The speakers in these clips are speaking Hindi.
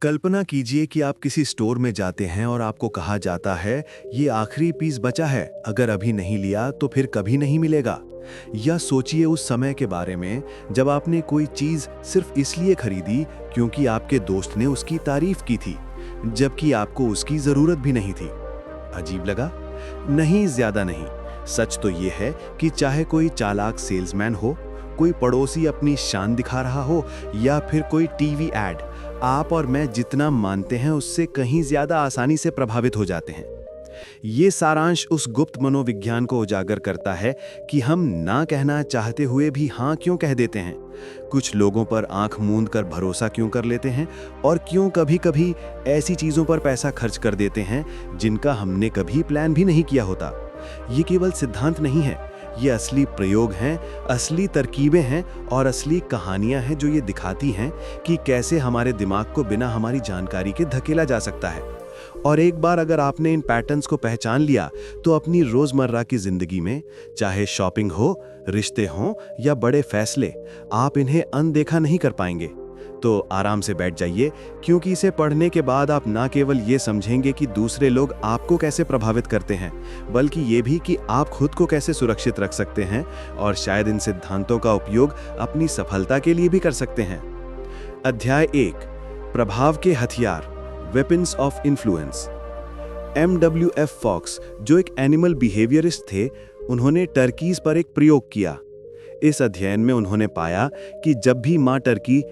कल्पना कीजिए कि आप किसी स्टोर में जाते हैं और आपको कहा जाता है ये आखिरी पीस बचा है, अगर अभी नहीं लिया तो फिर कभी नहीं मिलेगा। या सोचिए उस समय के बारे में जब आपने कोई चीज सिर्फ इसलिए खरीदी क्योंकि आपके दोस्त ने उसकी तारीफ की थी, जबकि आपको उसकी जरूरत भी नहीं थी। अजीब लगा? नहीं, ज्यादा नहीं। सच तो ये है कि चाहे कोई चालाक सेल्समैन हो, कोई पड़ोसी अपनी शान दिखा रहा हो, या फिर कोई टीवी एड, आप और मैं जितना मानते हैं उससे कहीं ज्यादा आसानी से प्रभावित हो जाते हैं। ये सारांश उस गुप्त मनोविज्ञान को उजागर करता है कि हम ना कहना चाहते हुए भी हाँ क्यों कह देते हैं, कुछ लोगों पर आंख मूंद कर भरोसा क्यों कर लेते हैं, और क्यों कभी कभी ऐसी चीजों पर पैसा खर्च कर देते हैं जिनका हमने कभी प्लान भी नहीं किया होता। ये केवल सिद्धांत नहीं है, ये असली प्रयोग हैं, असली तरकीबें हैं और असली कहानियां हैं जो ये दिखाती हैं कि कैसे हमारे दिमाग को बिना हमारी जानकारी के धकेला जा सकता है। और एक बार अगर आपने इन पैटर्न्स को पहचान लिया तो अपनी रोजमर्रा की जिंदगी में, चाहे शॉपिंग हो, रिश्ते हों या बड़े फैसले, आप इन्हें अनदेखा नहीं कर पाएंगे। तो आराम से बैठ जाइए, क्योंकि इसे पढ़ने के बाद आप ना केवल ये समझेंगे कि दूसरे लोग आपको कैसे प्रभावित करते हैं, बल्कि ये भी कि आप खुद को कैसे सुरक्षित रख सकते हैं और शायद इन सिद्धांतों का उपयोग अपनी सफलता के लिए भी कर सकते हैं। अध्याय 1, प्रभाव के हथियार, weapons of influence. MWF fox, जो एक एनिमल बिहेवियरिस्ट थे, उन्होंने टर्कीज पर एक प्रयोग किया। इस अध्ययन में उन्होंने पाया कि जब भी माँ टर्की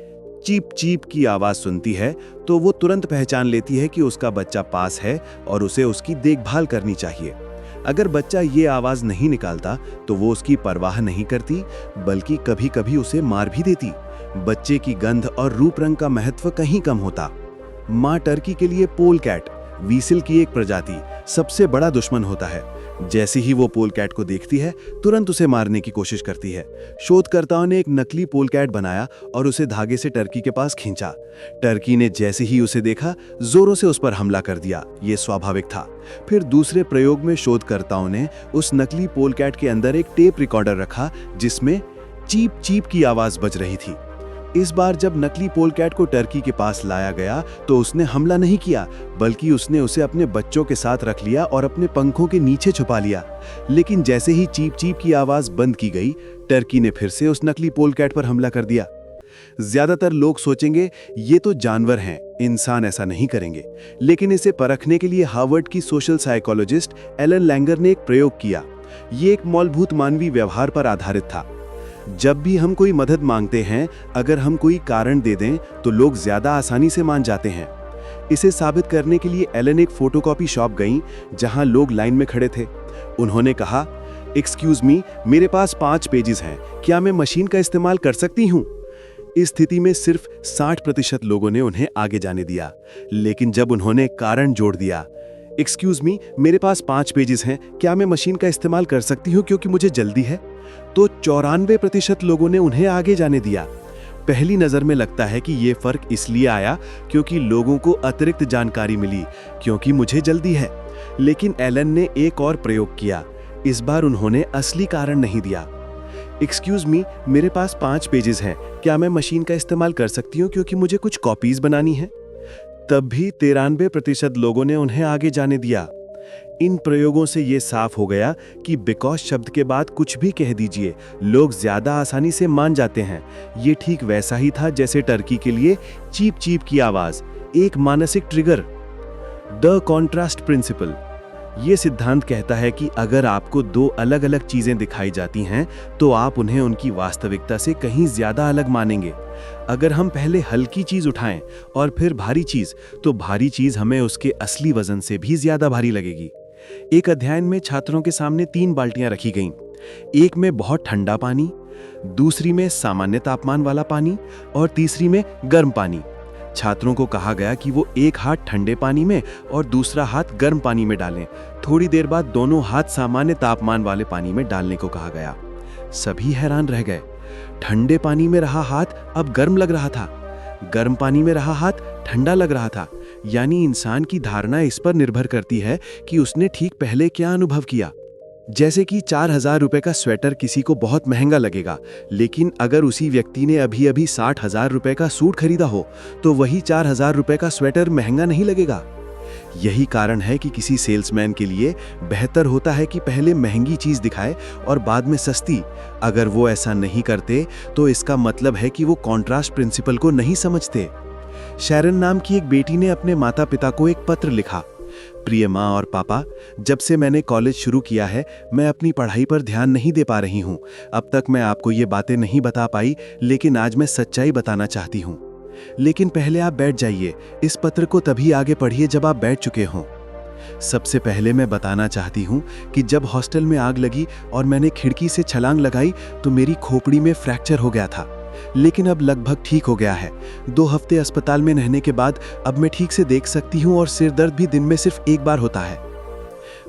चीप चीप की आवाज सुनती है तो वो तुरंत पहचान लेती है कि उसका बच्चा पास है और उसे उसकी देखभाल करनी चाहिए। अगर बच्चा ये आवाज नहीं निकालता तो वो उसकी परवाह नहीं करती, बल्कि कभी कभी उसे मार भी देती। बच्चे की गंध और रूप रंग का महत्व कहीं कम होता। माँ टर्की के लिए पोल कैट, वीसिल की एक प्रजाति, सबसे बड़ा दुश्मन होता है। जैसे ही वो पोल कैट को देखती है, तुरंत उसे मारने की कोशिश करती है। शोधकर्ताओं ने एक नकली पोल कैट बनाया और उसे धागे से टर्की के पास खींचा। टर्की ने जैसे ही उसे देखा, जोरों से उस पर हमला कर दिया। ये स्वाभाविक था। फिर दूसरे प्रयोग में शोधकर्ताओं ने उस नकली पोल कैट के अंदर एक टेप रिकॉर्डर रखा जिसमें चीप चीप की आवाज बज रही थी। इस बार जब नकली पोल कैट को टर्की के पास लाया गया तो उसने हमला नहीं किया, बल्कि उसने उसे अपने बच्चों के साथ रख लिया और अपने पंखों के नीचे छुपा लिया। लेकिन जैसे ही चीप चीप की आवाज बंद की गई, टर्की ने फिर से उस नकली पोल कैट पर हमला कर दिया। ज्यादातर लोग सोचेंगे ये तो जानवर हैं, इंसान ऐसा नहीं करेंगे। लेकिन इसे परखने के लिए हार्वर्ड की सोशल साइकोलॉजिस्ट एलन लैंगर ने एक प्रयोग किया। ये एक मूलभूत मानवीय व्यवहार पर आधारित था। जब भी हम कोई मदद मांगते हैं, अगर हम कोई कारण दे दें तो लोग ज्यादा आसानी से मान जाते हैं। इसे साबित करने के लिए एलन एक फोटोकॉपी शॉप गईं, जहां लोग लाइन में खड़े थे। उन्होंने कहा, एक्सक्यूज मी, मेरे पास 5 पेजेस हैं, क्या मैं मशीन का इस्तेमाल कर सकती हूँ? इस स्थिति में सिर्फ 60% लोगों ने उन्हें आगे जाने दिया। लेकिन जब उन्होंने कारण जोड़ दिया, एक्सक्यूज मी, मेरे पास 5 पेजेस हैं, क्या मैं मशीन का इस्तेमाल कर सकती हूँ क्योंकि मुझे जल्दी है, तो 94% लोगों ने उन्हें आगे जाने दिया। पहली नजर में लगता है कि यह फर्क इसलिए आया क्योंकि लोगों को अतिरिक्त जानकारी मिली, क्योंकि मुझे जल्दी है। लेकिन एलन ने एक और प्रयोग किया। इस बार उन्होंने असली कारण नहीं दिया। एक्सक्यूज मी, मेरे पास 5 पेजेस हैं, क्या मैं मशीन का इस्तेमाल कर सकती हूँ क्योंकि मुझे कुछ कॉपीज बनानी है? तब भी 93% लोगों ने उन्हें आगे जाने दिया। इन प्रयोगों से ये साफ हो गया कि बिकॉज शब्द के बाद कुछ भी कह दीजिए, लोग ज्यादा आसानी से मान जाते हैं। ये ठीक वैसा ही था जैसे टर्की के लिए चीप चीप की आवाज, एक मानसिक ट्रिगर। The contrast principal. ये सिद्धांत कहता है कि अगर आपको 2 अलग अलग चीजें दिखाई जाती हैं तो आप उन्हें उनकी वास्तविकता से कहीं ज्यादा अलग मानेंगे। अगर हम पहले हल्की चीज उठाएं और फिर भारी चीज, तो भारी चीज हमें उसके असली वजन से भी ज्यादा भारी लगेगी। एक अध्ययन में छात्रों के सामने 3 बाल्टियां रखी गईं। एक में बहुत ठंडा पानी, दूसरी में सामान्य तापमान वाला पानी और तीसरी में गर्म पानी। छात्रों को कहा गया कि वो एक हाथ ठंडे पानी में और दूसरा हाथ गर्म पानी में डालें। थोड़ी देर बाद दोनों हाथ सामान्य तापमान वाले पानी में डालने को कहा गया। सभी हैरान रह गए। ठंडे पानी में रहा हाथ अब गर्म लग रहा था, गर्म पानी में रहा हाथ ठंडा लग रहा था। यानी इंसान की धारणा इस पर निर्भर करती है कि उसने ठीक पहले क्या अनुभव किया। जैसे कि 4,000 रुपए का स्वेटर किसी को बहुत महंगा लगेगा, लेकिन अगर उसी व्यक्ति ने अभी अभी 60,000 रुपए का सूट खरीदा हो तो वही 4,000 रुपए का स्वेटर महंगा नहीं लगेगा। यही कारण है कि किसी सेल्समैन के लिए बेहतर होता है कि पहले महंगी चीज दिखाए और बाद में सस्ती। अगर वो ऐसा नहीं करते तो इसका मतलब है कि वो कॉन्ट्रास्ट प्रिंसिपल को नहीं समझते। शैरन नाम की एक बेटी ने अपने माता पिता को एक पत्र लिखा। प्रिय माँ और पापा, जब से मैंने कॉलेज शुरू किया है मैं अपनी पढ़ाई पर ध्यान नहीं दे पा रही हूँ। अब तक मैं आपको ये बातें नहीं बता पाई, लेकिन आज मैं सच्चाई बताना चाहती हूँ। लेकिन पहले आप बैठ जाइए, इस पत्र को तभी आगे पढ़िए जब आप बैठ चुके हों। सबसे पहले मैं बताना चाहती हूँ कि जब हॉस्टल में आग लगी और मैंने खिड़की से छलांग लगाई तो मेरी खोपड़ी में फ्रैक्चर हो गया था, लेकिन अब लगभग ठीक हो गया है। 2 हफ्ते अस्पताल में रहने के बाद अब मैं ठीक से देख सकती हूँ और सिर दर्द भी दिन में सिर्फ एक बार होता है।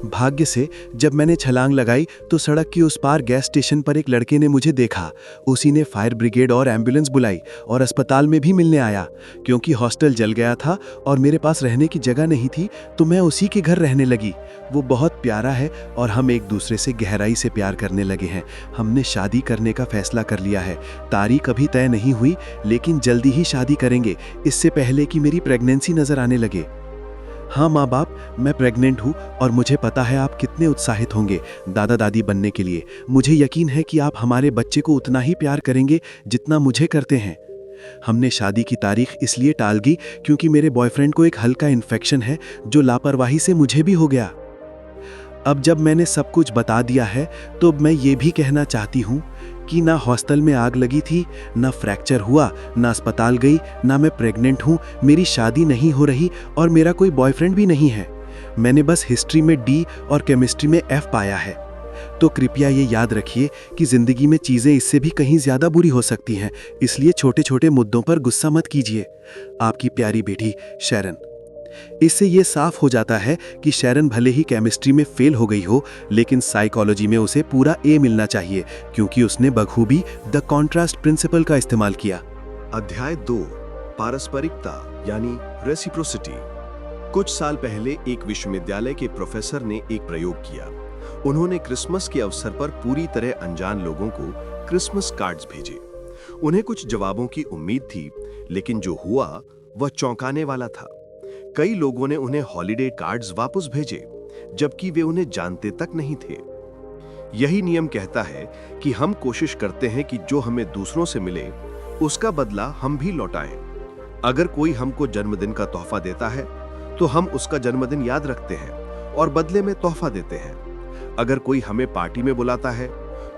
भाग्य से जब मैंने छलांग लगाई तो सड़क के उस पार गैस स्टेशन पर एक लड़के ने मुझे देखा। उसी ने फायर ब्रिगेड और एम्बुलेंस बुलाई और अस्पताल में भी मिलने आया। क्योंकि हॉस्टल जल गया था और मेरे पास रहने की जगह नहीं थी तो मैं उसी के घर रहने लगी। वो बहुत प्यारा है और हम एक दूसरे से गहराई से प्यार करने लगे हैं। हमने शादी करने का फैसला कर लिया है। तारीख अभी तय नहीं हुई, लेकिन जल्दी ही शादी करेंगे, इससे पहले कि मेरी प्रेगनेंसी नजर आने लगे। हाँ माँ बाप, मैं प्रेग्नेंट हूँ और मुझे पता है आप कितने उत्साहित होंगे दादा दादी बनने के लिए। मुझे यकीन है कि आप हमारे बच्चे को उतना ही प्यार करेंगे जितना मुझे करते हैं। हमने शादी की तारीख इसलिए टाल दी क्योंकि मेरे बॉयफ्रेंड को एक हल्का इन्फेक्शन है जो लापरवाही से मुझे भी हो गया। अब जब मैंने सब कुछ बता दिया है तो मैं ये भी कहना चाहती हूँ कि ना हॉस्टल में आग लगी थी, ना फ्रैक्चर हुआ, ना अस्पताल गई, ना मैं प्रेग्नेंट हूँ, मेरी शादी नहीं हो रही और मेरा कोई बॉयफ्रेंड भी नहीं है। मैंने बस हिस्ट्री में D और केमिस्ट्री में F पाया है। तो कृपया ये याद रखिए कि जिंदगी में चीज़ें इससे भी कहीं ज़्यादा बुरी हो सकती हैं, इसलिए छोटे छोटे मुद्दों पर गुस्सा मत कीजिए। आपकी प्यारी बेटी शैरन। इससे ये साफ हो जाता है कि शैरन भले ही केमिस्ट्री में फेल हो गई हो, लेकिन साइकोलॉजी में उसे पूरा A मिलना चाहिए क्योंकि उसने बखूबी द कॉन्ट्रास्ट प्रिंसिपल का इस्तेमाल किया। अध्याय 2, पारस्परिकता यानी रेसिप्रोसिटी। कुछ साल पहले एक विश्वविद्यालय के प्रोफेसर ने एक प्रयोग किया। उन्होंने क्रिसमस के अवसर पर पूरी तरह अनजान लोगों को क्रिसमस कार्ड्स भेजे। उन्हें कुछ जवाबों की उम्मीद थी, लेकिन जो हुआ वह चौंकाने वाला था। कई लोगों ने उन्हें हॉलिडे कार्ड्स वापस भेजे, जबकि वे उन्हें जानते तक नहीं थे। यही नियम कहता है कि हम कोशिश करते हैं कि जो हमें दूसरों से मिले उसका बदला हम भी लौटाएं। अगर कोई हमको जन्मदिन का तोहफा देता है तो हम उसका जन्मदिन याद रखते हैं और बदले में तोहफा देते हैं। अगर कोई हमें पार्टी में बुलाता है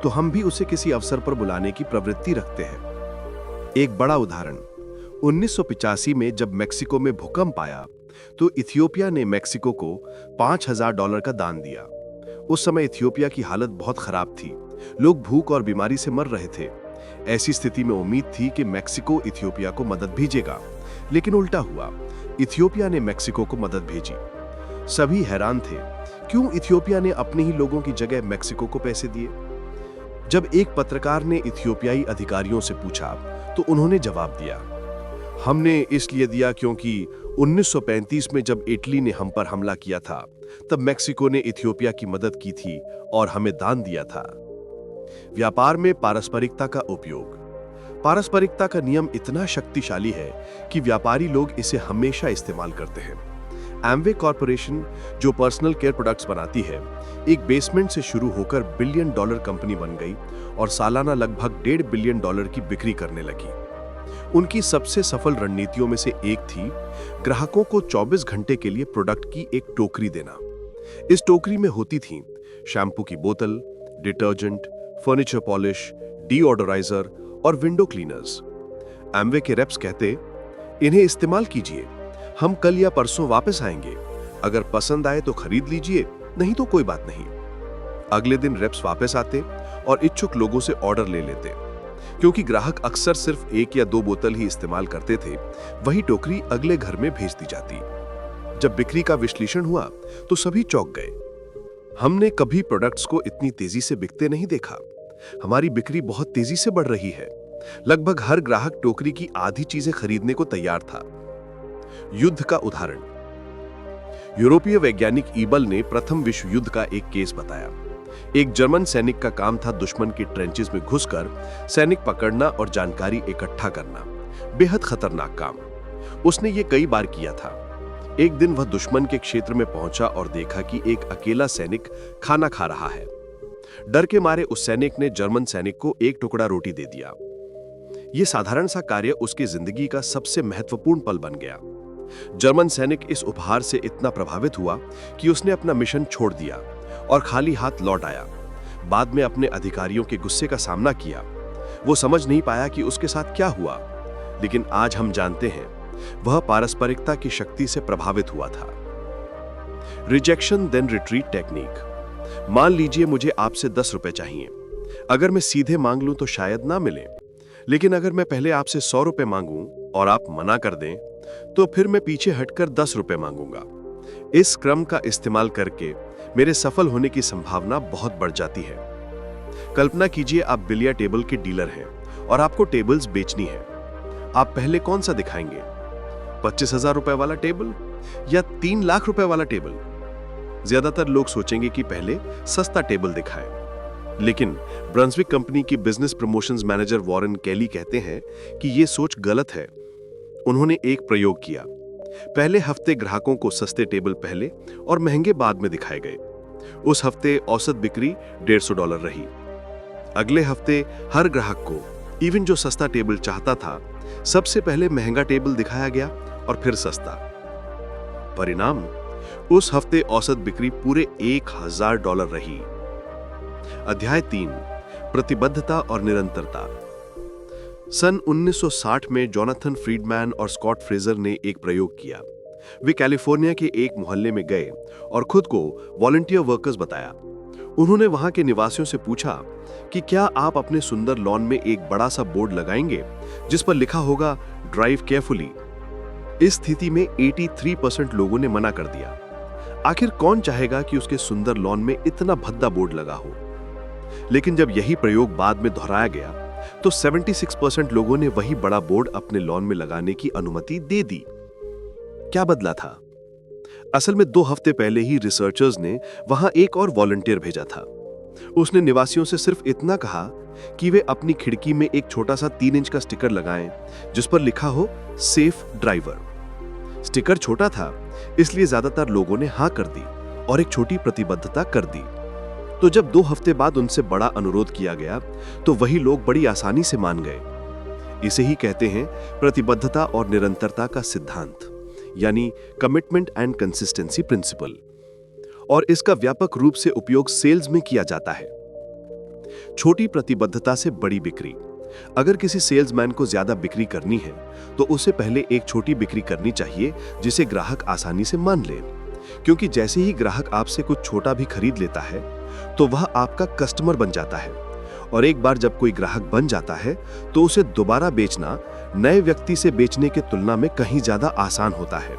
तो हम भी उसे किसी अवसर पर बुलाने की प्रवृत्ति रखते हैं। एक बड़ा उदाहरण, 1985 में जब मेक्सिको में भूकंप आया तो इथियोपिया ने मेक्सिको को $5,000 का दान दिया। उस समय इथियोपिया की हालत बहुत खराब थी, लोग भूख और बीमारी से मर रहे थे। ऐसी स्थिति में उम्मीद थी कि मेक्सिको इथियोपिया को मदद भेजेगा, लेकिन उल्टा हुआ, इथियोपिया ने मेक्सिको को मदद भेजी। सभी हैरान थे, क्यों इथियोपिया ने अपने ही लोगों की जगह मेक्सिको को पैसे दिए। जब एक पत्रकार ने इथियोपियाई अधिकारियों से पूछा तो उन्होंने जवाब दिया, हमने इसलिए दिया क्योंकि 1935 में जब इटली ने हम पर हमला किया था तब मेक्सिको ने इथियोपिया की मदद की थी और हमें दान दिया था। व्यापार में पारस्परिकता का उपयोग। पारस्परिकता का नियम इतना शक्तिशाली है कि व्यापारी लोग इसे हमेशा इस्तेमाल करते हैं। एमवे कॉर्पोरेशन, जो पर्सनल केयर प्रोडक्ट्स बनाती है, एक बेसमेंट से शुरू होकर $1 बिलियन कंपनी बन गई और सालाना लगभग $1.5 बिलियन की बिक्री करने लगी। उनकी सबसे सफल रणनीतियों में से एक थी ग्राहकों को 24 घंटे के लिए प्रोडक्ट की एक टोकरी देना। इस टोकरी में होती थी शैम्पू की बोतल, डिटर्जेंट, फर्नीचर पॉलिश, डीओडोराइजर और विंडो क्लीनर्स। एमवे के रेप्स कहते, इन्हें इस्तेमाल कीजिए, हम कल या परसों वापस आएंगे। अगर पसंद आए तो खरीद लीजिए, नहीं तो कोई बात नहीं। अगले दिन रेप्स वापस आते और इच्छुक लोगों से ऑर्डर ले लेते। क्योंकि ग्राहक अक्सर सिर्फ 1 या 2 बोतल ही इस्तेमाल करते थे, वही टोकरी अगले घर में भेज दी जाती। जब बिक्री का विश्लेषण हुआ तो सभी चौंक गए। हमने कभी प्रोडक्ट्स को इतनी तेजी से बिकते नहीं देखा। हमारी बिक्री बहुत तेजी से बढ़ रही है। लगभग हर ग्राहक टोकरी की आधी चीजें खरीदने को तैयार था। युद्ध का उदाहरण। यूरोपीय वैज्ञानिक ईबल ने प्रथम विश्व युद्ध का एक केस बताया। एक जर्मन सैनिक का काम था दुश्मन की ट्रेंचेस में घुसकर सैनिक पकड़ना और जानकारी इकट्ठा करना। बेहद खतरनाक काम। उसने ये कई बार किया था। एक दिन वह दुश्मन के क्षेत्र में पहुंचा और देखा कि एक अकेला सैनिक खाना खा रहा है। डर के मारे उस सैनिक ने जर्मन सैनिक को एक टुकड़ा रोटी दे दिया। यह साधारण सा कार्य उसकी जिंदगी का सबसे महत्वपूर्ण पल बन गया। जर्मन सैनिक इस उपहार से इतना प्रभावित हुआ कि उसने अपना मिशन छोड़ दिया और खाली हाथ लौट आया। बाद में अपने अधिकारियों के गुस्से का सामना किया। वो समझ नहीं पाया कि उसके साथ क्या हुआ, लेकिन आज हम जानते हैं वह पारस्परिकता की शक्ति से प्रभावित हुआ था। Rejection then retreat technique. मान लीजिए मुझे आपसे 10 रुपए चाहिए। अगर मैं सीधे मांग लूं तो शायद ना मिले, लेकिन अगर मैं पहले आपसे 100 रुपए मांगूं और आप मना कर दें तो फिर मैं पीछे हटकर 10 रुपए मांगूंगा। इस क्रम का इस्तेमाल करके मेरे सफल होने की संभावना बहुत बढ़ जाती है। कल्पना कीजिए आप बिलियर्ड टेबल के डीलर हैं और आपको टेबल्स बेचनी है। आप पहले कौन सा दिखाएंगे, 25,000 रुपए वाला टेबल या 3 लाख रुपए वाला टेबल? ज्यादातर लोग सोचेंगे कि पहले सस्ता टेबल दिखाएं। लेकिन ब्रंसविक कंपनी की बिजनेस प्रमोशंस मैनेजर वॉरेन केली कहते हैं कि यह सोच गलत है। उन्होंने एक प्रयोग किया। पहले हफ्ते ग्राहकों को सस्ते टेबल पहले और महंगे बाद में दिखाए गए। उस हफ्ते औसत बिक्री $150 रही। अगले हफ्ते हर ग्राहक को, इवन जो सस्ता टेबल चाहता था, सबसे पहले महंगा टेबल दिखाया गया और फिर सस्ता। परिणाम, उस हफ्ते औसत बिक्री पूरे $1,000 रही। अध्याय 3, प्रतिबद्धता और निरंतरता। सन 1960 में जोनाथन फ्रीडमैन और स्कॉट फ्रेजर ने एक प्रयोग किया। वे कैलिफोर्निया के एक मोहल्ले में गए और खुद को वॉलंटियर वर्कर्स बताया। उन्होंने वहां के निवासियों से पूछा कि क्या आप अपने सुंदर लॉन में एक बड़ा सा बोर्ड लगाएंगे जिस पर लिखा होगा ड्राइव केयरफुली। इस स्थिति में 83% लोगों ने मना कर दिया। आखिर कौन चाहेगा कि उसके सुंदर लॉन में इतना भद्दा बोर्ड लगा हो? लेकिन जब यही प्रयोग बाद में दोहराया गया तो 76% लोगों ने वही बड़ा बोर्ड अपने लॉन में लगाने की अनुमति दे दी। क्या बदला था? असल में 2 हफ्ते पहले ही रिसर्चर्स ने वहां एक और वॉलंटियर भेजा था। उसने निवासियों से सिर्फ इतना कहा कि वे अपनी खिड़की में एक छोटा सा 3 इंच का स्टिकर लगाएं जिस पर लिखा हो सेफ ड्राइवर। स्टिकर छोटा था, इसलिए ज्यादातर लोगों ने हां कर दी और एक छोटी प्रतिबद्धता कर दी। तो जब 2 हफ्ते बाद उनसे बड़ा अनुरोध किया गया तो वही लोग बड़ी आसानी से मान गए। इसे ही कहते हैं प्रतिबद्धता और निरंतरता का सिद्धांत, यानी कमिटमेंट एंड कंसिस्टेंसी प्रिंसिपल। और इसका व्यापक रूप से उपयोग सेल्स में किया जाता है। छोटी प्रतिबद्धता से बड़ी बिक्री। अगर किसी सेल्समैन को ज्यादा बिक्री करनी है तो उसे पहले एक छोटी बिक्री करनी चाहिए जिसे ग्राहक आसानी से मान ले, क्योंकि जैसे ही ग्राहक आपसे कुछ छोटा भी खरीद लेता है तो वह आपका कस्टमर बन जाता है। और एक बार जब कोई ग्राहक बन जाता है तो उसे दोबारा बेचना नए व्यक्ति से बेचने के तुलना में कहीं ज्यादा आसान होता है।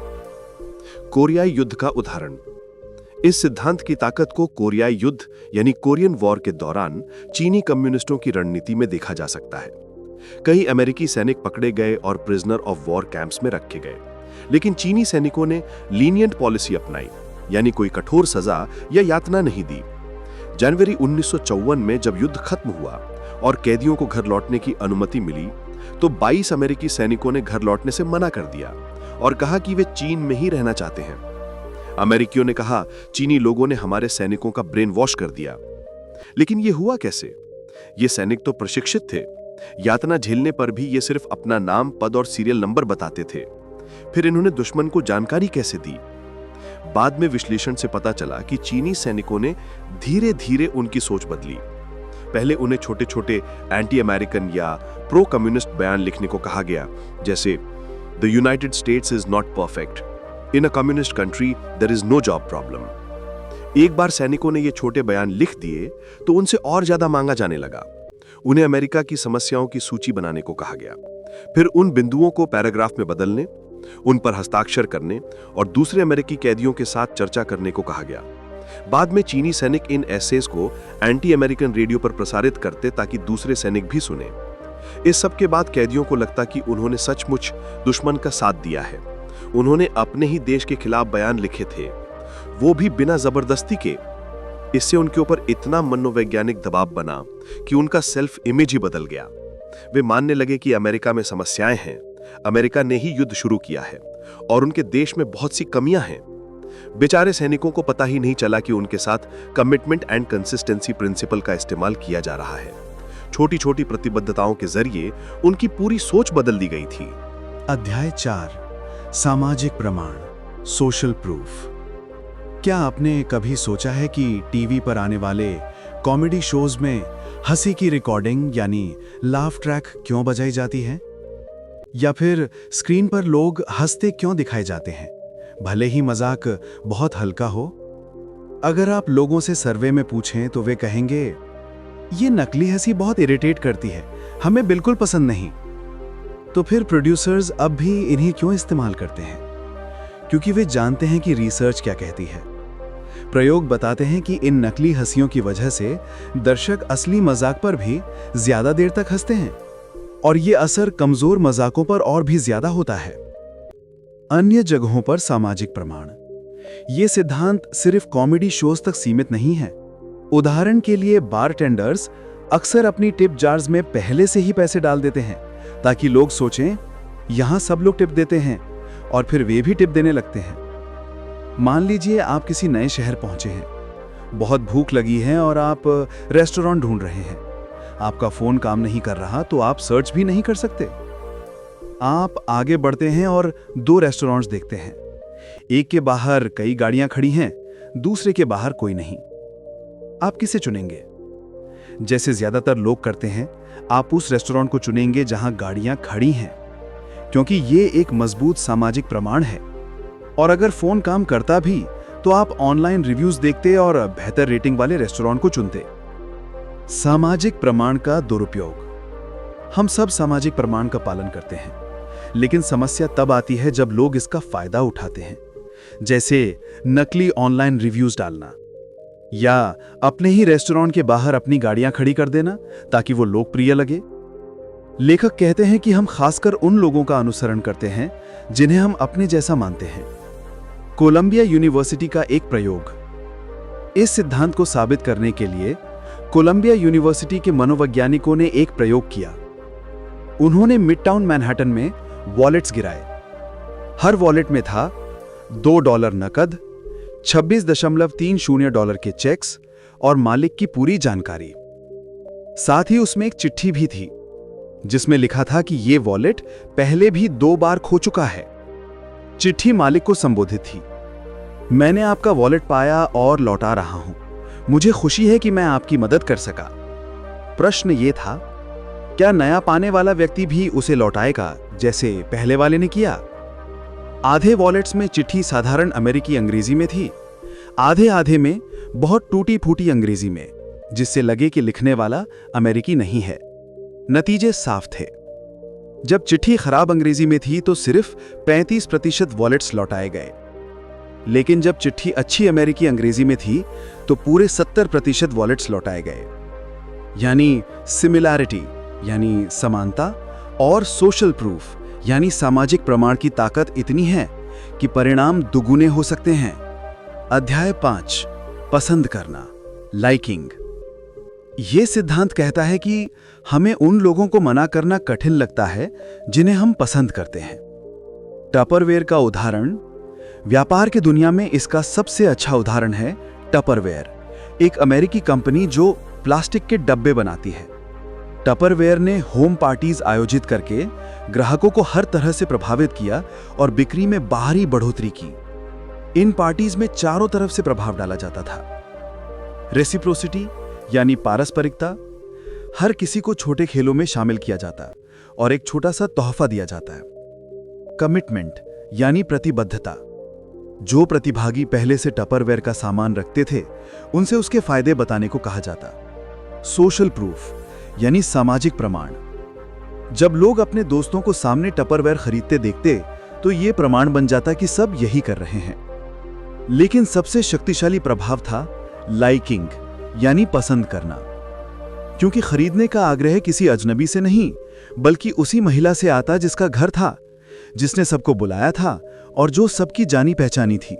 कोरियाई युद्ध का उदाहरण। इस सिद्धांत की ताकत को कोरियाई युद्ध यानी कोरियन वॉर के दौरान चीनी कम्युनिस्टों की रणनीति में देखा जा सकता है। कई अमेरिकी सैनिक पकड़े गए और प्रिजनर ऑफ वॉर कैंप्स में रखे गए, लेकिन चीनी सैनिकों ने लीनियंट पॉलिसी अपनाई, यानी कोई कठोर सजा या यातना नहीं दी। जनवरी 1954 में जब युद्ध खत्म हुआ और कैदियों को घर लौटने की अनुमति मिली तो 22 अमेरिकी सैनिकों ने घर लौटने से मना कर दिया और कहा कि वे चीन में ही रहना चाहते हैं। अमेरिकियों ने कहा चीनी लोगों ने हमारे सैनिकों का ब्रेन वॉश कर दिया। लेकिन ये हुआ कैसे? ये सैनिक तो प्रशिक्षित थे। यातना झेलने पर भी ये सिर्फ अपना नाम, पद और सीरियल नंबर बताते थे। फिर इन्होंने दुश्मन को जानकारी कैसे दी? बाद में विश्लेषण से पता चला कि चीनी सैनिकों ने धीरे धीरे उनकी सोच बदली। पहले उन्हें छोटे छोटे एंटी अमेरिकन या प्रो कम्युनिस्ट बयान लिखने को कहा गया, जैसे the United States is not perfect, in a communist country there is no job problem. एक बार सैनिकों ने ये छोटे बयान लिख दिए तो उनसे और ज्यादा मांगा जाने लगा। उन्हें अमेरिका की समस्याओं की सूची बनाने को कहा गया। फिर उन बिंदुओं को पैराग्राफ में बदलने, उन पर हस्ताक्षर करने और दूसरे अमेरिकी कैदियों के साथ चर्चा करने को कहा गया। बाद में चीनी सैनिक इन एसेज को एंटी अमेरिकन रेडियो पर प्रसारित करते ताकि दूसरे सैनिक भी सुने। इस सब के बाद कैदियों को लगता कि उन्होंने सचमुच दुश्मन का साथ दिया है। उन्होंने अपने ही देश के खिलाफ बयान लिखे थे वो भी बिना जबरदस्ती के। इससे उनके ऊपर इतना मनोवैज्ञानिक दबाव बना कि उनका सेल्फ इमेज ही बदल गया। वे मानने लगे कि अमेरिका में समस्याएं हैं, अमेरिका ने ही युद्ध शुरू किया है और उनके देश में बहुत सी कमियां हैं। बेचारे सैनिकों को पता ही नहीं चला कि उनके साथ कमिटमेंट एंड कंसिस्टेंसी प्रिंसिपल का इस्तेमाल किया जा रहा है। छोटी छोटी प्रतिबद्धताओं के जरिए उनकी पूरी सोच बदल दी गई थी। अध्याय 4, सामाजिक प्रमाण, सोशल प्रूफ। क्या आपने कभी सोचा है कि टीवी पर आने वाले कॉमेडी शोज में हंसी की रिकॉर्डिंग यानी लाफ ट्रैक क्यों बजाई जाती है? या फिर स्क्रीन पर लोग हंसते क्यों दिखाए जाते हैं, भले ही मजाक बहुत हल्का हो? अगर आप लोगों से सर्वे में पूछें तो वे कहेंगे, ये नकली हंसी बहुत इरिटेट करती है, हमें बिल्कुल पसंद नहीं। तो फिर प्रोड्यूसर्स अब भी इन्हें क्यों इस्तेमाल करते हैं? क्योंकि वे जानते हैं कि रिसर्च क्या कहती है। प्रयोग बताते हैं कि इन नकली हंसियों की वजह से दर्शक असली मजाक पर भी ज्यादा देर तक हंसते हैं और ये असर कमजोर मजाकों पर और भी ज्यादा होता है। अन्य जगहों पर सामाजिक प्रमाण, ये सिद्धांत सिर्फ कॉमेडी शोज तक सीमित नहीं है। उदाहरण के लिए बारटेंडर्स अक्सर अपनी टिप जार्स में पहले से ही पैसे डाल देते हैं ताकि लोग सोचें यहां सब लोग टिप देते हैं और फिर वे भी टिप देने लगते हैं। मान लीजिए आप किसी नए शहर पहुंचे हैं, बहुत भूख लगी है और आप रेस्टोरेंट ढूंढ रहे हैं। आपका फोन काम नहीं कर रहा तो आप सर्च भी नहीं कर सकते। आप आगे बढ़ते हैं और 2 रेस्टोरेंट्स देखते हैं। एक के बाहर कई गाड़ियां खड़ी हैं, दूसरे के बाहर कोई नहीं। आप किसे चुनेंगे? जैसे ज्यादातर लोग करते हैं, आप उस रेस्टोरेंट को चुनेंगे जहां गाड़ियां खड़ी हैं, क्योंकि ये एक मजबूत सामाजिक प्रमाण है। और अगर फोन काम करता भी तो आप ऑनलाइन रिव्यूज देखते और बेहतर रेटिंग वाले रेस्टोरेंट को चुनते। सामाजिक प्रमाण का दुरुपयोग। हम सब सामाजिक प्रमाण का पालन करते हैं, लेकिन समस्या तब आती है जब लोग इसका फायदा उठाते हैं, जैसे नकली ऑनलाइन रिव्यूज डालना या अपने ही रेस्टोरेंट के बाहर अपनी गाड़ियां खड़ी कर देना ताकि वो लोकप्रिय लगे। लेखक कहते हैं कि हम खासकर उन लोगों का अनुसरण करते हैं जिन्हें हम अपने जैसा मानते हैं। कोलंबिया यूनिवर्सिटी का एक प्रयोग। इस सिद्धांत को साबित करने के लिए कोलंबिया यूनिवर्सिटी के मनोवैज्ञानिकों ने एक प्रयोग किया। उन्होंने मिडटाउन मैनहट्टन में वॉलेट्स गिराए। हर वॉलेट में था $2 नकद, $26.30 के चेक्स और मालिक की पूरी जानकारी। साथ ही उसमें एक चिट्ठी भी थी जिसमें लिखा था कि यह वॉलेट पहले भी 2 बार खो चुका है। चिट्ठी मालिक को संबोधित थी, मैंने आपका वॉलेट पाया और लौटा रहा हूं। मुझे खुशी है कि मैं आपकी मदद कर सका। प्रश्न यह था, क्या नया पाने वाला व्यक्ति भी उसे लौटाएगा जैसे पहले वाले ने किया? आधे वॉलेट्स में चिट्ठी साधारण अमेरिकी अंग्रेजी में थी, आधे आधे में बहुत टूटी फूटी अंग्रेजी में, जिससे लगे कि लिखने वाला अमेरिकी नहीं है। नतीजे साफ थे। जब चिट्ठी खराब अंग्रेजी में थी तो सिर्फ 35% वॉलेट्स लौटाए गए, लेकिन जब चिट्ठी अच्छी अमेरिकी अंग्रेजी में थी तो पूरे 70% वॉलेट्स लौटाए गए। यानी सिमिलैरिटी यानी समानता और सोशल प्रूफ यानी सामाजिक प्रमाण की ताकत इतनी है कि परिणाम दुगुने हो सकते हैं। अध्याय 5, पसंद करना, लाइकिंग। यह सिद्धांत कहता है कि हमें उन लोगों को मना करना कठिन लगता है जिन्हें हम पसंद करते हैं। टपरवेयर का उदाहरण, व्यापार की दुनिया में इसका सबसे अच्छा उदाहरण है टपरवेयर, एक अमेरिकी कंपनी जो प्लास्टिक के डब्बे बनाती है। टपरवेयर ने होम पार्टीज आयोजित करके ग्राहकों को हर तरह से प्रभावित किया और बिक्री में बाहरी बढ़ोतरी की। इन पार्टीज में चारों तरफ से प्रभाव डाला जाता था। रेसिप्रोसिटी यानी पारस्परिकता, हर किसी को छोटे खेलों में शामिल किया जाता और एक छोटा सा तोहफा दिया जाता है। कमिटमेंट यानी प्रतिबद्धता, जो प्रतिभागी पहले से टपरवेयर का सामान रखते थे उनसे उसके फायदे बताने को कहा जाता। सोशल प्रूफ यानी सामाजिक प्रमाण, जब लोग अपने दोस्तों को सामने टपरवेयर खरीदते देखते तो यह प्रमाण बन जाता कि सब यही कर रहे हैं। लेकिन सबसे शक्तिशाली प्रभाव था लाइकिंग यानी पसंद करना, क्योंकि खरीदने का आग्रह किसी अजनबी से नहीं बल्कि उसी महिला से आता जिसका घर था, जिसने सबको बुलाया था और जो सबकी जानी पहचानी थी।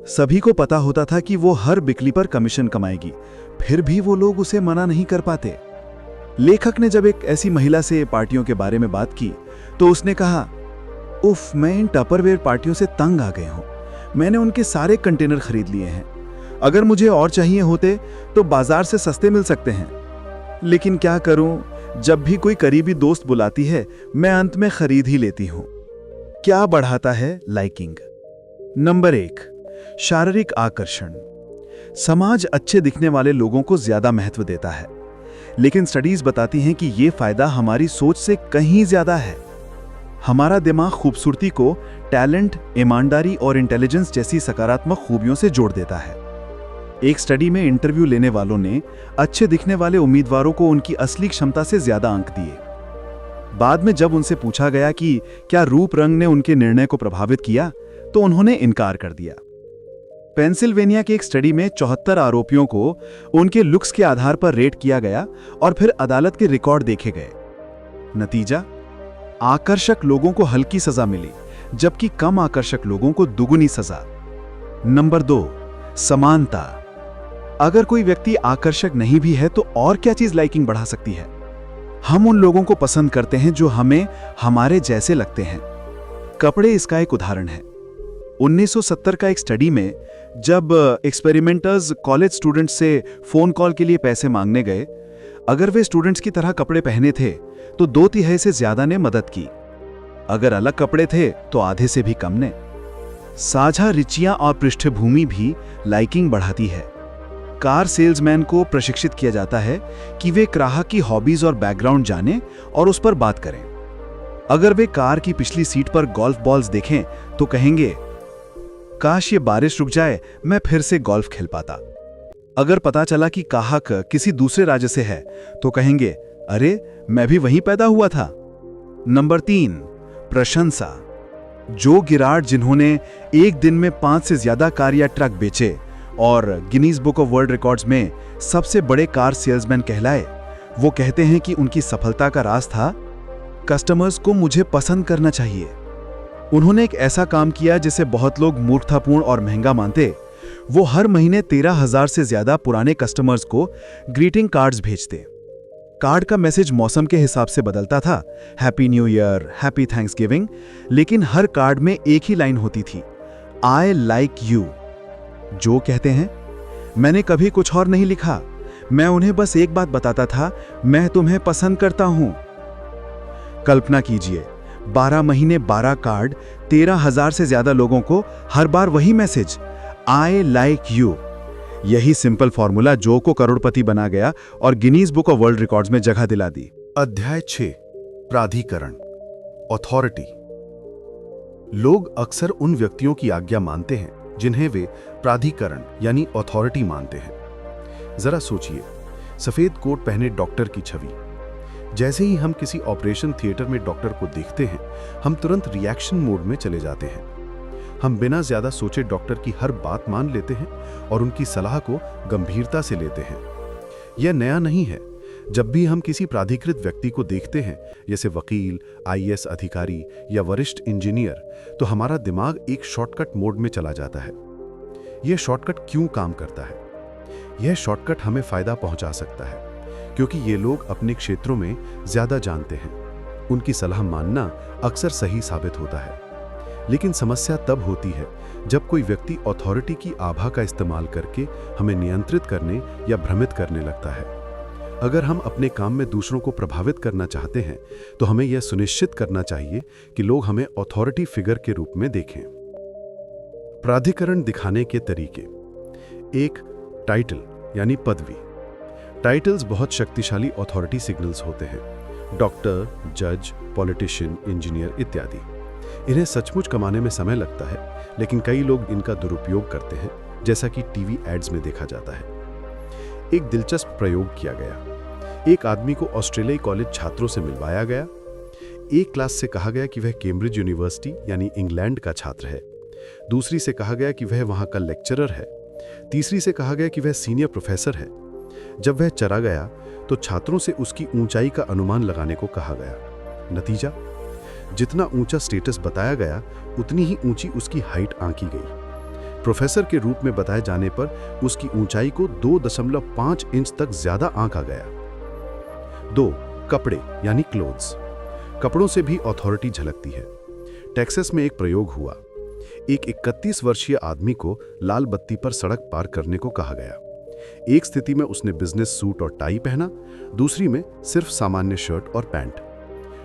सभी को पता होता था कि वो हर बिक्री पर कमीशन कमाएगी, फिर भी वो लोग उसे मना नहीं कर पाते। लेखक ने जब एक ऐसी महिला से पार्टियों के बारे में बात की तो उसने कहा, उफ, मैं इन टपरवेयर पार्टियों से तंग आ गए हूं। मैंने उनके सारे कंटेनर खरीद लिए हैं। अगर मुझे और चाहिए होते तो बाजार से सस्ते मिल सकते हैं, लेकिन क्या करूं, जब भी कोई करीबी दोस्त बुलाती है मैं अंत में खरीद ही लेती हूं। क्या बढ़ाता है लाइकिंग? नंबर 1, शारीरिक आकर्षण। समाज अच्छे दिखने वाले लोगों को ज्यादा महत्व देता है, लेकिन स्टडीज बताती हैं कि यह फायदा हमारी सोच से कहीं ज्यादा है। हमारा दिमाग खूबसूरती को टैलेंट, ईमानदारी और इंटेलिजेंस जैसी सकारात्मक खूबियों से जोड़ देता है। एक स्टडी में इंटरव्यू लेने वालों ने अच्छे दिखने वाले उम्मीदवारों को उनकी असली क्षमता से ज्यादा अंक दिए। बाद में जब उनसे पूछा गया कि क्या रूप रंग ने उनके निर्णय को प्रभावित किया, तो उन्होंने इनकार कर दिया। पेंसिल्वेनिया के एक स्टडी में 74 आरोपियों को उनके लुक्स के आधार पर रेट किया गया और फिर अदालत के रिकॉर्ड देखे गए। नतीजा, आकर्षक लोगों को हल्की सजा मिली, जबकि कम आकर्षक लोगों को दुगुनी सजा। नंबर 2, समानता। अगर कोई व्यक्ति आकर्षक नहीं भी है तो और क्या चीज लाइकिंग बढ़ा सकती है? हम उन लोगों को पसंद करते हैं जो हमें हमारे जैसे लगते हैं। कपड़े इसका एक उदाहरण है। 1970 का एक स्टडी में जब एक्सपेरिमेंटर्स कॉलेज स्टूडेंट्स से फोन कॉल के लिए पैसे मांगने गए, अगर वे स्टूडेंट्स की तरह कपड़े पहने थे तो 2/3 से ज्यादा ने मदद की। अगर अलग कपड़े थे तो आधे से भी कम ने। साझा रुचियां और पृष्ठभूमि भी लाइकिंग बढ़ाती है। कार सेल्समैन को प्रशिक्षित किया जाता है कि वे ग्राहक की हॉबीज और बैकग्राउंड जानें और उस पर बात करें। अगर वे कार की पिछली सीट पर गोल्फ बॉल्स देखें तो कहेंगे, काश ये बारिश रुक जाए, मैं फिर से गोल्फ खेल पाता। अगर पता चला कि ग्राहक किसी दूसरे राज्य से है तो कहेंगे, अरे मैं भी वहीं पैदा हुआ था। नंबर 3, प्रशंसा। जो गिरार्ड जिन्होंने एक दिन में 5 से ज्यादा कार या ट्रक बेचे और Guinness book of world records में सबसे बड़े कार सेल्समैन कहलाए, वो कहते हैं कि उनकी सफलता का राज था, कस्टमर्स को मुझे पसंद करना चाहिए। उन्होंने एक ऐसा काम किया जिसे बहुत लोग मूर्खतापूर्ण और महंगा मानते। वो हर महीने 13,000 से ज्यादा पुराने कस्टमर्स को ग्रीटिंग कार्ड्स भेजते। कार्ड का मैसेज मौसम के हिसाब से बदलता था, happy new year, happy Thanksgiving, लेकिन हर कार्ड में एक ही लाइन होती थी, आई लाइक यू। जो कहते हैं, मैंने कभी कुछ और नहीं लिखा, मैं उन्हें बस एक बात बताता था, मैं तुम्हें पसंद करता हूं। कल्पना कीजिए, 12 महीने 12 कार्ड, 13,000 से ज्यादा लोगों को हर बार वही मैसेज, आई लाइक यू। यही सिंपल फॉर्मूला जो को करोड़पति बना गया और Guinness book of world records में जगह दिला दी। अध्याय 6, प्राधिकरण, अथॉरिटी। लोग अक्सर उन व्यक्तियों की आज्ञा मानते हैं जिन्हें वे प्राधिकरण यानी अथॉरिटी मानते हैं। जरा सोचिए, सफेद कोट पहने डॉक्टर की छवि। जैसे ही हम किसी ऑपरेशन थिएटर में डॉक्टर को देखते हैं, हम तुरंत रिएक्शन मोड में चले जाते हैं। हम बिना ज्यादा सोचे डॉक्टर की हर बात मान लेते हैं और उनकी सलाह को गंभीरता से लेते हैं। यह नया नहीं है। जब भी हम किसी प्राधिकृत व्यक्ति को देखते हैं, जैसे वकील, आईएएस अधिकारी या वरिष्ठ इंजीनियर, तो हमारा दिमाग एक शॉर्टकट मोड में चला जाता है। यह शॉर्टकट क्यों काम करता है? यह शॉर्टकट हमें फायदा पहुंचा सकता है क्योंकि ये लोग अपने क्षेत्रों में ज्यादा जानते हैं। उनकी सलाह मानना अक्सर सही साबित होता है। लेकिन समस्या तब होती है जब कोई व्यक्ति अथॉरिटी की आभा का इस्तेमाल करके हमें नियंत्रित करने या भ्रमित करने लगता है। अगर हम अपने काम में दूसरों को प्रभावित करना चाहते हैं तो हमें यह सुनिश्चित करना चाहिए कि लोग हमें अथॉरिटी फिगर के रूप में देखें। प्राधिकरण दिखाने के तरीके। 1, टाइटल यानी पदवी। टाइटल्स बहुत शक्तिशाली अथॉरिटी सिग्नल्स होते हैं। डॉक्टर, जज, पॉलिटिशियन, इंजीनियर इत्यादि। इन्हें सचमुच कमाने में समय लगता है, लेकिन कई लोग इनका दुरुपयोग करते हैं, जैसा कि टीवी एड्स में देखा जाता है। एक दिलचस्प प्रयोग किया गया। एक आदमी को ऑस्ट्रेलियाई कॉलेज छात्रों से मिलवाया गया। एक क्लास से कहा गया कि वह कैम्ब्रिज यूनिवर्सिटी यानी इंग्लैंड का छात्र है। दूसरी से कहा गया कि वह वहां का लेक्चरर है। तीसरी से कहा गया कि वह सीनियर प्रोफेसर है। जब वह चला गया तो छात्रों से उसकी ऊंचाई का अनुमान लगाने को कहा गया। नतीजा, जितना ऊंचा स्टेटस बताया गया उतनी ही ऊंची उसकी हाइट आंकी गई। प्रोफेसर के रूप में बताए जाने पर उसकी ऊंचाई को 2.5 इंच तक ज्यादा आंका गया। 2. कपड़े यानी क्लोथ्स। कपड़ों से भी अथॉरिटी झलकती है। टेक्सास में एक प्रयोग हुआ। एक 31 वर्षीय आदमी को लाल बत्ती पर सड़क पार करने को कहा गया। एक स्थिति में उसने बिजनेस सूट और टाई पहना, दूसरी में सिर्फ सामान्य शर्ट और पैंट।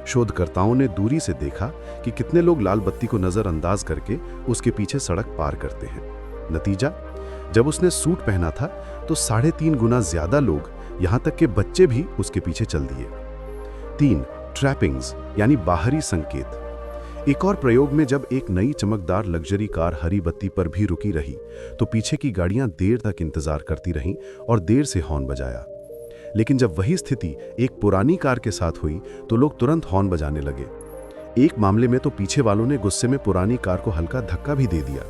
शोधकर्ताओं ने दूरी से देखा कि कितने लोग लाल बत्ती को नजरअंदाज करके उसके पीछे सड़क पार करते हैं। नतीजा, जब उसने सूट पहना था तो 3.5 गुना ज्यादा लोग, यहां तक के बच्चे भी उसके पीछे चल दिए। 3. ट्रैपिंग्स यानी बाहरी संकेत। एक और प्रयोग में जब एक नई चमकदार लग्जरी कार हरी बत्ती पर भी रुकी रही तो पीछे की गाड़ियां देर तक इंतजार करती रहीं और देर से हॉर्न बजाया। लेकिन जब वही स्थिति एक पुरानी कार के साथ हुई तो लोग तुरंत हॉर्न बजाने लगे। एक मामले में तो पीछे वालों ने गुस्से में पुरानी कार को हल्का धक्का भी दे दिया।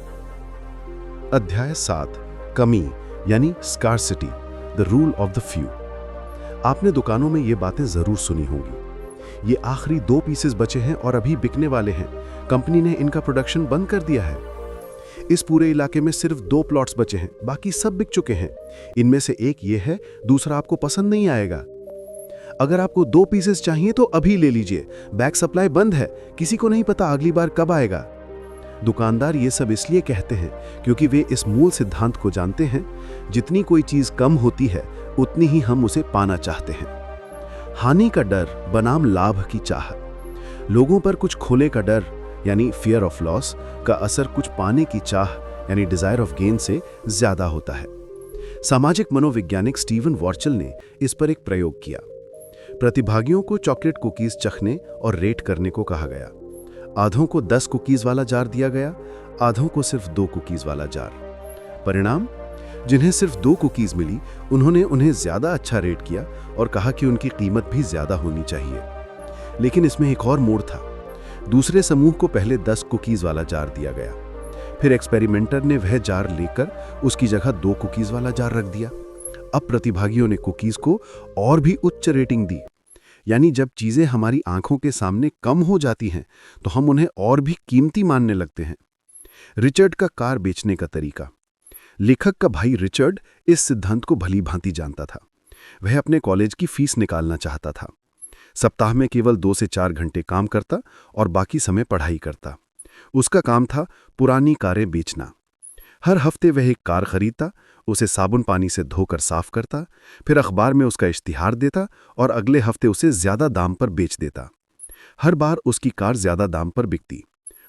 अध्याय 7, कमी यानी scarcity, the rule of the few. आपने दुकानों में ये बातें जरूर सुनी होंगी। ये आखिरी 2 पीसेस बचे हैं और अभी बिकने वाले हैं, कंपनी ने इनका प्रोडक्शन बंद कर दिया है। इस पूरे इलाके में सिर्फ 2 प्लॉट्स बचे हैं, बाकी सब बिक चुके हैं। इनमें से एक ये है, दूसरा आपको पसंद नहीं आएगा। अगर आपको 2 पीसेस चाहिए तो अभी ले लीजिए, बैक सप्लाई बंद है, किसी को नहीं पता अगली बार कब आएगा। दुकानदार ये सब इसलिए कहते हैं क्योंकि वे इस मूल सिद्धांत को जानते हैं, जितनी कोई चीज कम होती है उतनी ही हम उसे पाना चाहते हैं। हानि का डर बनाम लाभ की चाह। लोगों पर कुछ खोने का डर यानी फियर ऑफ लॉस का असर कुछ पाने की चाह यानी डिजायर ऑफ गेन से ज्यादा होता है। सामाजिक मनोवैज्ञानिक स्टीवन वॉर्चल ने इस पर एक प्रयोग किया। प्रतिभागियों को चॉकलेट कुकीज चखने और रेट करने को कहा गया। आधों को 10 कुकीज वाला जार दिया गया, आधों को सिर्फ 2 कुकीज वाला जार। परिणाम, जिन्हें सिर्फ 2 कुकीज मिली उन्होंने उन्हें ज्यादा अच्छा रेट किया और कहा कि उनकी कीमत भी ज्यादा होनी चाहिए। लेकिन इसमें एक और मोड़ था। दूसरे समूह को पहले 10 कुकीज वाला जार दिया गया, फिर एक्सपेरिमेंटर ने वह जार लेकर उसकी जगह 2 कुकीज वाला जार रख दिया। अब प्रतिभागियों ने कुकीज को और भी उच्च रेटिंग दी। यानी जब चीजें हमारी आंखों के सामने कम हो जाती हैं तो हम उन्हें और भी कीमती मानने लगते हैं। रिचर्ड का कार बेचने का तरीका। लेखक का भाई रिचर्ड इस सिद्धांत को भली भांति जानता था। वह अपने कॉलेज की फीस निकालना चाहता था। सप्ताह में केवल 2 से 4 घंटे काम करता और बाकी समय पढ़ाई करता। उसका काम था पुरानी कारें बेचना। हर हफ्ते वह एक कार खरीदता, उसे साबुन पानी से धोकर साफ करता, फिर अखबार में उसका इश्तिहार देता और अगले हफ्ते उसे ज्यादा दाम पर बेच देता। हर बार उसकी कार ज्यादा दाम पर बिकती।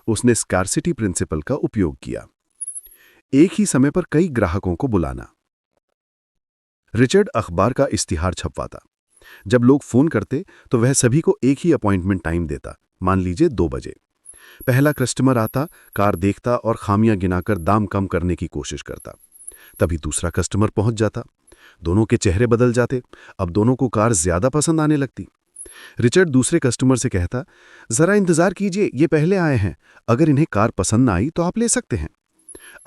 उसने स्कार्सिटी प्रिंसिपल का उपयोग किया। एक ही समय पर कई ग्राहकों को बुलाना। रिचर्ड अखबार का इश्तिहार छपवाता। जब लोग फोन करते तो वह सभी को एक ही अपॉइंटमेंट टाइम देता, मान लीजिए 2 बजे। पहला कस्टमर आता, कार देखता और खामियां गिनाकर दाम कम करने की कोशिश करता। तभी दूसरा कस्टमर पहुंच जाता। दोनों के चेहरे बदल जाते। अब दोनों को कार ज्यादा पसंद आने लगती। रिचर्ड दूसरे कस्टमर से कहता, जरा इंतजार कीजिए, ये पहले आए हैं, अगर इन्हें कार पसंद ना आई तो आप ले सकते हैं।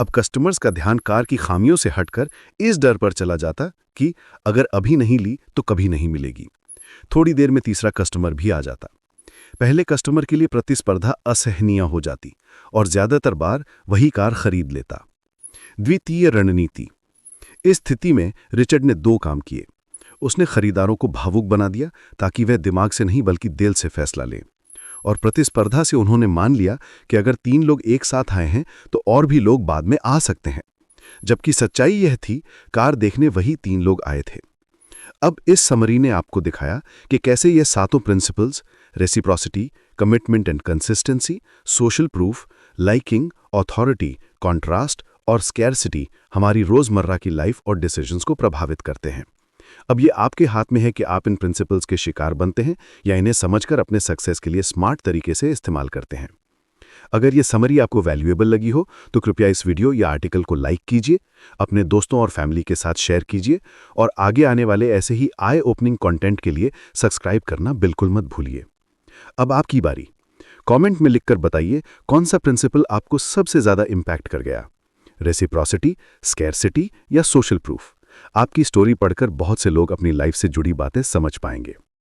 अब कस्टमर्स का ध्यान कार की खामियों से हटकर इस डर पर चला जाता कि अगर अभी नहीं ली तो कभी नहीं मिलेगी। थोड़ी देर में तीसरा कस्टमर भी आ जाता। पहले कस्टमर के लिए प्रतिस्पर्धा असहनीय हो जाती और ज्यादातर बार वही कार खरीद लेता। द्वितीय रणनीति। इस स्थिति में रिचर्ड ने 2 काम किए। उसने खरीदारों को भावुक बना दिया ताकि वह दिमाग से नहीं बल्कि दिल से फैसला लें, और प्रतिस्पर्धा से उन्होंने मान लिया कि अगर 3 लोग एक साथ आए हैं तो और भी लोग बाद में आ सकते हैं। जबकि सच्चाई यह थी, कार देखने वही 3 लोग आए थे। अब इस समरी ने आपको दिखाया कि कैसे ये 7 principles, reciprocity, commitment and consistency, social proof, liking, authority, contrast और स्कैर्सिटी हमारी रोजमर्रा की लाइफ और डिसीजंस को प्रभावित करते हैं। अब ये आपके हाथ में है कि आप इन प्रिंसिपल्स के शिकार बनते हैं या इन्हें समझकर अपने सक्सेस के लिए स्मार्ट तरीके से इस्तेमाल करते हैं। अगर ये समरी आपको वैल्यूएबल लगी हो तो कृपया इस वीडियो या आर्टिकल को लाइक कीजिए, अपने दोस्तों और फैमिली के साथ शेयर कीजिए और आगे आने वाले ऐसे ही आई ओपनिंग कंटेंट के लिए सब्सक्राइब करना बिल्कुल मत भूलिए। अब आपकी बारी। कमेंट में लिखकर बताइए कौन सा प्रिंसिपल आपको सबसे ज्यादा इंपैक्ट कर गया, रेसिप्रोसिटी, स्कैर्सिटी या सोशल प्रूफ। आपकी स्टोरी पढ़कर बहुत से लोग अपनी लाइफ से जुड़ी बातें समझ पाएंगे।